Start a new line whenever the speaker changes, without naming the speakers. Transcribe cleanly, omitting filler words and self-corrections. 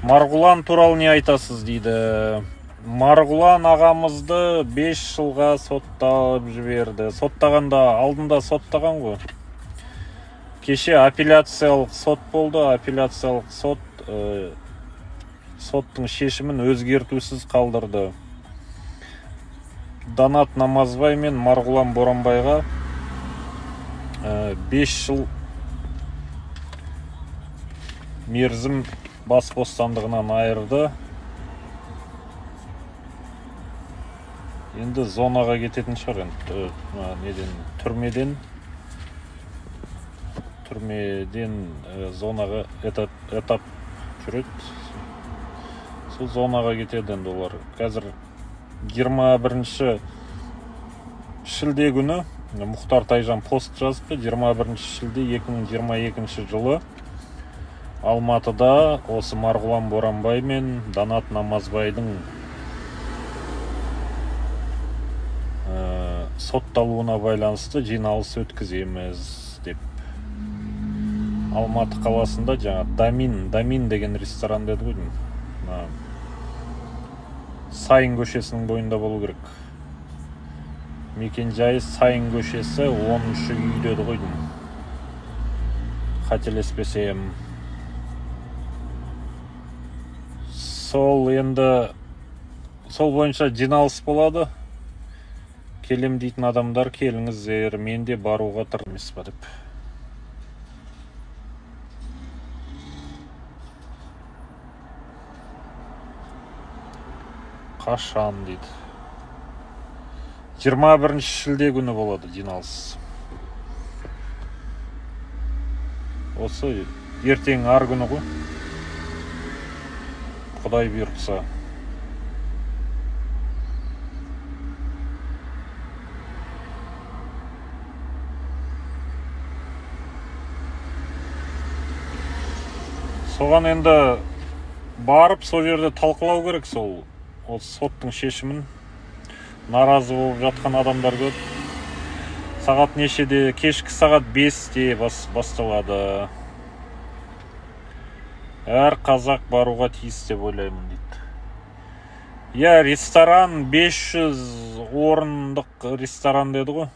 Марғұлан туралы не айтасыз дейді. Марғұлан ағамызды 5 жылға сотталып жіберді. Соттағанда алдында соттаған ғой. Кеше апелляциялық сот болды. Апелляциялық сот соттың шешімін өзгертусіз қалдырды. Данат Намазбай мен Марғұлан Боранбайға 5 жыл мерзім бас бостандығынан айырды. Енді зонаға кететін шығар. Түрмеден зонаға этап жүреді. Сол зонаға кетеді енді олар. Қазір 21 шілде күні Мұхтар Тайжан пост жазыпты. 21 шілде 2022 жылы Алматыда осы Марғұлан Боранбай мен Данат Намазбайдың сотталуына байланысты жиналыс өткіземіз деп. Алматы қаласында жаңа Дамин деген ресторан деді ғой. Сайын көшесінің бойында болу керек. Мекен жайы Сайын көшесі 10-шы үй деді ғой. Қателеспесем. Сол бойынша жиналыс болады. Келем дейтін адамдар келіңіздер, мен де баруға тырмес ба деп. Қашан дейді. 21 шілде күні болады жиналыс. Осы ертең ар күні ғой. Құдай бұйыртса. Соған енді барып сол жерде талқылау керек. Сол соттың шешімін наразы болып жатқан адамдар көп. Сағат нешеде? Кешкі сағат 5-те басталады. Әр қазақ баруға тиіс деп ойлаймын дейді. Ресторан 500 орындық ресторан деді ғой.